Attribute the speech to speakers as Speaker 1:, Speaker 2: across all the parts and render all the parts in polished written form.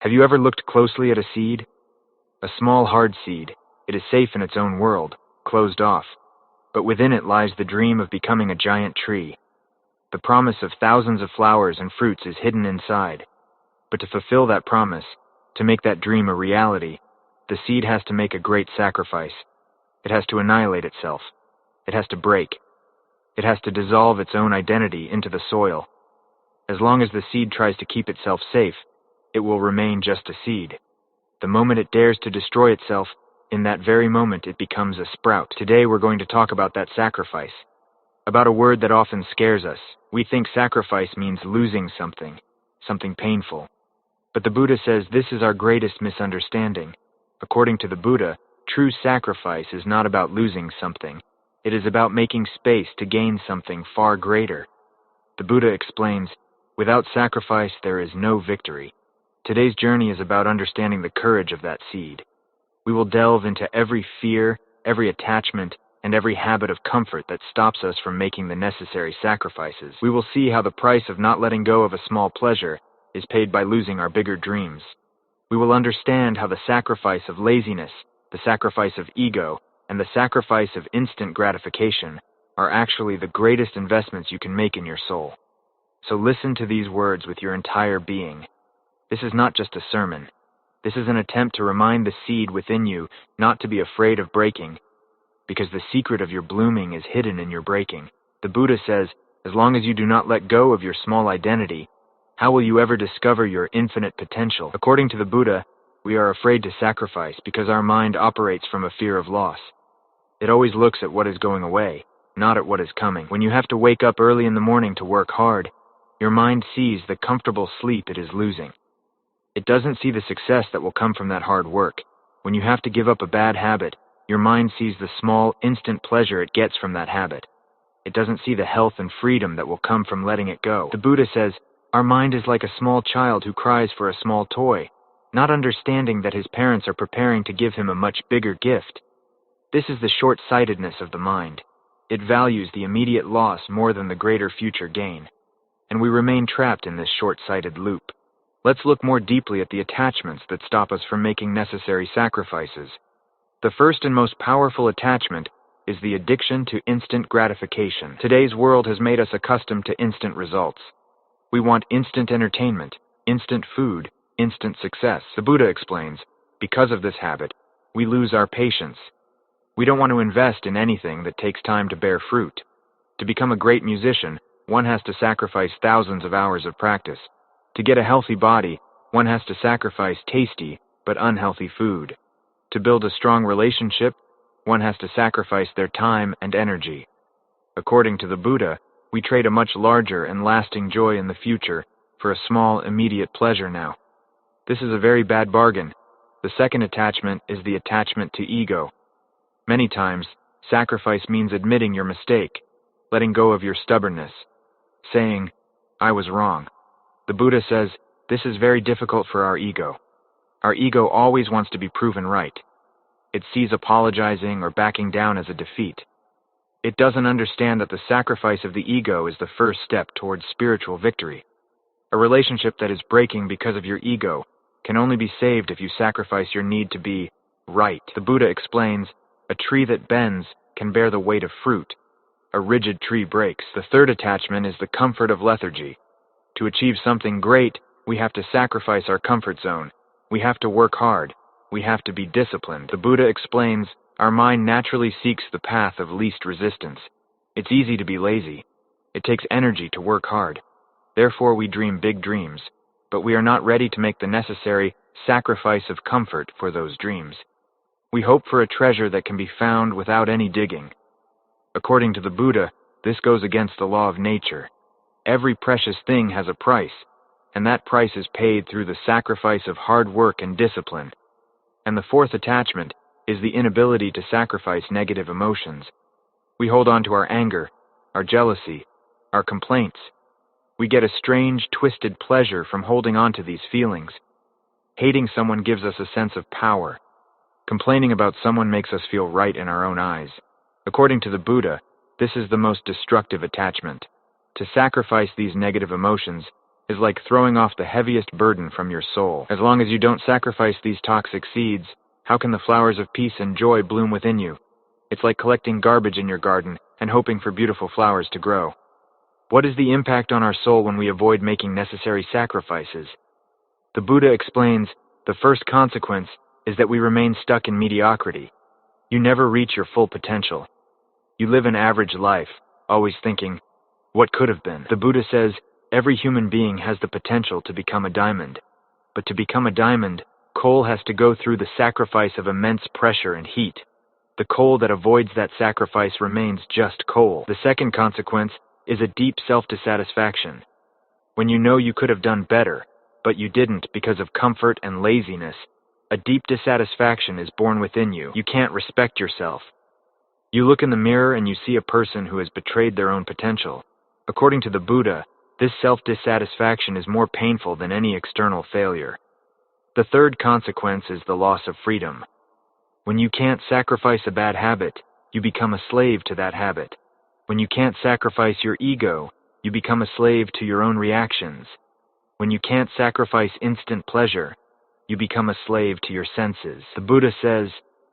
Speaker 1: Have you ever looked closely at a seed? A small hard seed. It is safe in its own world, closed off. But within it lies the dream of becoming a giant tree. The promise of thousands of flowers and fruits is hidden inside. But to fulfill that promise, to make that dream a reality, the seed has to make a great sacrifice. It has to annihilate itself. It has to break. It has to dissolve its own identity into the soil. As long as the seed tries to keep itself safe, it will remain just a seed. The moment it dares to destroy itself, in that very moment it becomes a sprout. Today we're going to talk about that sacrifice, about a word that often scares us. We think sacrifice means losing something painful. But the Buddha says this is our greatest misunderstanding. According to the Buddha, true sacrifice is not about losing something. It is about making space to gain something far greater. The Buddha explains, without sacrifice there is no victory. Today's journey is about understanding the courage of that seed. We will delve into every fear, every attachment, and every habit of comfort that stops us from making the necessary sacrifices. We will see how the price of not letting go of a small pleasure is paid by losing our bigger dreams. We will understand how the sacrifice of laziness, the sacrifice of ego, and the sacrifice of instant gratification are actually the greatest investments you can make in your soul. So listen to these words with your entire being. This is not just a sermon. This is an attempt to remind the seed within you not to be afraid of breaking, because the secret of your blooming is hidden in your breaking. The Buddha says, as long as you do not let go of your small identity, how will you ever discover your infinite potential? According to the Buddha, we are afraid to sacrifice because our mind operates from a fear of loss. It always looks at what is going away, not at what is coming. When you have to wake up early in the morning to work hard, your mind sees the comfortable sleep it is losing. It doesn't see the success that will come from that hard work. When you have to give up a bad habit, your mind sees the small, instant pleasure it gets from that habit. It doesn't see the health and freedom that will come from letting it go. The Buddha says, our mind is like a small child who cries for a small toy, not understanding that his parents are preparing to give him a much bigger gift. This is the short-sightedness of the mind. It values the immediate loss more than the greater future gain. And we remain trapped in this short-sighted loop. Let's look more deeply at the attachments that stop us from making necessary sacrifices. The first and most powerful attachment is the addiction to instant gratification. Today's world has made us accustomed to instant results. We want instant entertainment, instant food, instant success. The Buddha explains, because of this habit, we lose our patience. We don't want to invest in anything that takes time to bear fruit. To become a great musician, one has to sacrifice thousands of hours of practice. To get a healthy body, one has to sacrifice tasty but unhealthy food. To build a strong relationship, one has to sacrifice their time and energy. According to the Buddha, we trade a much larger and lasting joy in the future for a small, immediate pleasure now. This is a very bad bargain. The second attachment is the attachment to ego. Many times, sacrifice means admitting your mistake, letting go of your stubbornness, saying, I was wrong. The Buddha says, this is very difficult for our ego. Our ego always wants to be proven right. It sees apologizing or backing down as a defeat. It doesn't understand that the sacrifice of the ego is the first step towards spiritual victory. A relationship that is breaking because of your ego can only be saved if you sacrifice your need to be right. The Buddha explains, a tree that bends can bear the weight of fruit. A rigid tree breaks. The third attachment is the comfort of lethargy. To achieve something great, we have to sacrifice our comfort zone. We have to work hard. We have to be disciplined. The Buddha explains, our mind naturally seeks the path of least resistance. It's easy to be lazy. It takes energy to work hard. Therefore, we dream big dreams, but we are not ready to make the necessary sacrifice of comfort for those dreams. We hope for a treasure that can be found without any digging. According to the Buddha, this goes against the law of nature. Every precious thing has a price, and that price is paid through the sacrifice of hard work and discipline. And the fourth attachment is the inability to sacrifice negative emotions. We hold on to our anger, our jealousy, our complaints. We get a strange, twisted pleasure from holding on to these feelings. Hating someone gives us a sense of power. Complaining about someone makes us feel right in our own eyes. According to the Buddha, this is the most destructive attachment. To sacrifice these negative emotions is like throwing off the heaviest burden from your soul. As long as you don't sacrifice these toxic seeds, how can the flowers of peace and joy bloom within you? It's like collecting garbage in your garden and hoping for beautiful flowers to grow. What is the impact on our soul when we avoid making necessary sacrifices? The Buddha explains, the first consequence is that we remain stuck in mediocrity. You never reach your full potential. You live an average life, always thinking, what could have been? The Buddha says, every human being has the potential to become a diamond. But to become a diamond, coal has to go through the sacrifice of immense pressure and heat. The coal that avoids that sacrifice remains just coal. The second consequence is a deep self-dissatisfaction. When you know you could have done better, but you didn't because of comfort and laziness, a deep dissatisfaction is born within you. You can't respect yourself. You look in the mirror and you see a person who has betrayed their own potential. According to the Buddha, this self-dissatisfaction is more painful than any external failure. The third consequence is the loss of freedom. When you can't sacrifice a bad habit, you become a slave to that habit. When you can't sacrifice your ego, you become a slave to your own reactions. When you can't sacrifice instant pleasure, you become a slave to your senses. The Buddha says,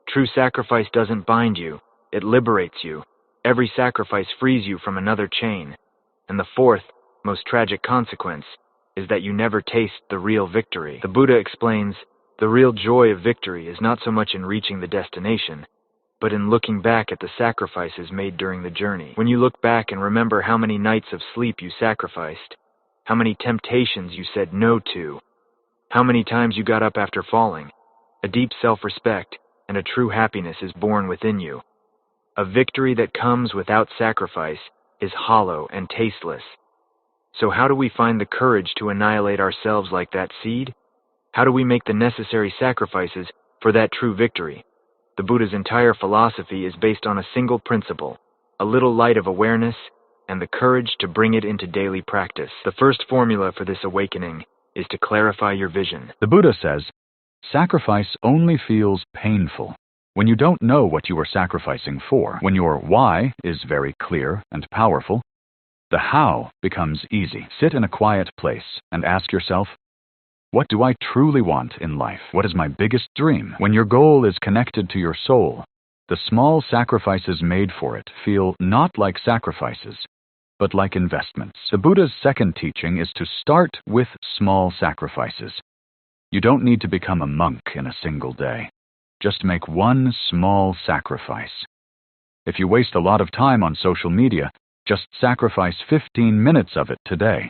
Speaker 1: true sacrifice doesn't bind you, it liberates you. Every sacrifice frees you from another chain. And the fourth, most tragic consequence is that you never taste the real victory. The Buddha explains, the real joy of victory is not so much in reaching the destination, but in looking back at the sacrifices made during the journey. When you look back and remember how many nights of sleep you sacrificed, how many temptations you said no to, how many times you got up after falling, a deep self-respect and a true happiness is born within you. A victory that comes without sacrifice is hollow and tasteless. So how do we find the courage to annihilate ourselves like that seed? How do we make the necessary sacrifices for that true victory? The Buddha's entire philosophy is based on a single principle, a little light of awareness, and the courage to bring it into daily practice. The first formula for this awakening is to clarify your vision.
Speaker 2: The Buddha says, sacrifice only feels painful when you don't know what you are sacrificing for. When your why is very clear and powerful, the how becomes easy. Sit in a quiet place and ask yourself, what do I truly want in life? What is my biggest dream? When your goal is connected to your soul, the small sacrifices made for it feel not like sacrifices, but like investments. The Buddha's second teaching is to start with small sacrifices. You don't need to become a monk in a single day. Just make one small sacrifice. If you waste a lot of time on social media, just sacrifice 15 minutes of it today.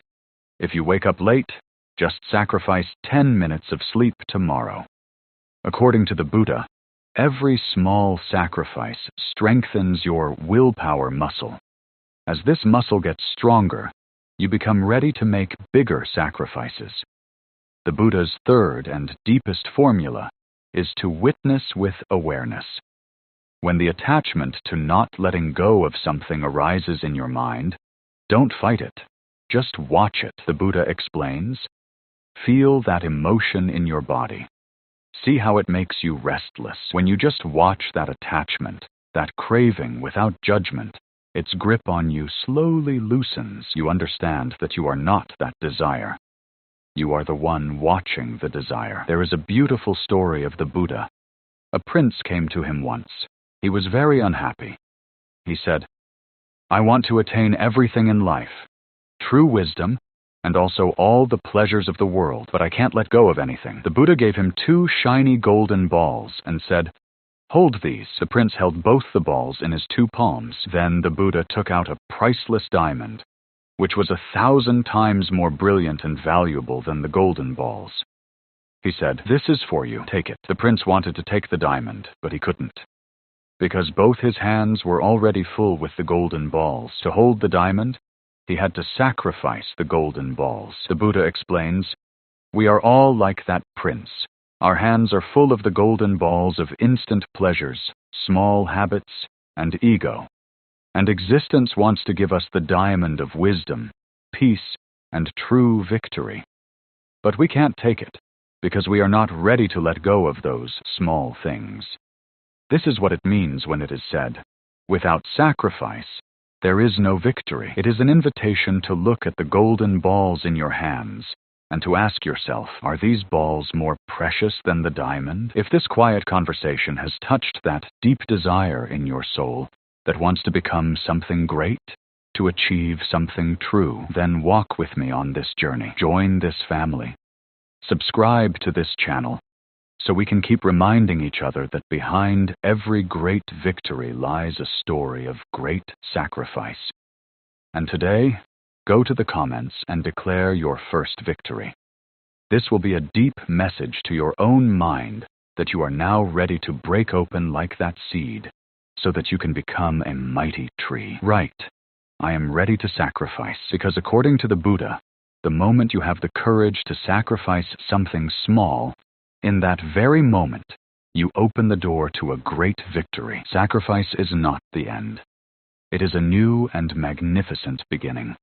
Speaker 2: If you wake up late, just sacrifice 10 minutes of sleep tomorrow. According to the Buddha, every small sacrifice strengthens your willpower muscle. As this muscle gets stronger, you become ready to make bigger sacrifices. The Buddha's third and deepest formula is to witness with awareness. When the attachment to not letting go of something arises in your mind, don't fight it. Just watch it. The Buddha explains, feel that emotion in your body. See how it makes you restless. When you just watch that attachment, that craving without judgment, its grip on you slowly loosens. You understand that you are not that desire. You are the one watching the desire. There is a beautiful story of the Buddha. A prince came to him once. He was very unhappy. He said, I want to attain everything in life, true wisdom, and also all the pleasures of the world, but I can't let go of anything. The Buddha gave him 2 shiny golden balls and said, hold these. The prince held both the balls in his 2 palms. Then the Buddha took out a priceless diamond, which was 1,000 times more brilliant and valuable than the golden balls. He said, this is for you, take it. The prince wanted to take the diamond, but he couldn't, because both his hands were already full with the golden balls. To hold the diamond, he had to sacrifice the golden balls. The Buddha explains, we are all like that prince. Our hands are full of the golden balls of instant pleasures, small habits, and ego. And existence wants to give us the diamond of wisdom, peace, and true victory. But we can't take it, because we are not ready to let go of those small things. This is what it means when it is said, without sacrifice, There is no victory. It is an invitation to look at the golden balls in your hands and to ask yourself, are these balls more precious than the diamond? If this quiet conversation has touched that deep desire in your soul that wants to become something great, to achieve something true, then walk with me on this journey. Join this family. Subscribe to this channel so we can keep reminding each other that behind every great victory lies a story of great sacrifice. And today, go to the comments and declare your first victory. This will be a deep message to your own mind that you are now ready to break open like that seed so that you can become a mighty tree. Right. I am ready to sacrifice, because according to the Buddha, the moment you have the courage to sacrifice something small, in that very moment, you open the door to a great victory. Sacrifice is not the end. It is a new and magnificent beginning.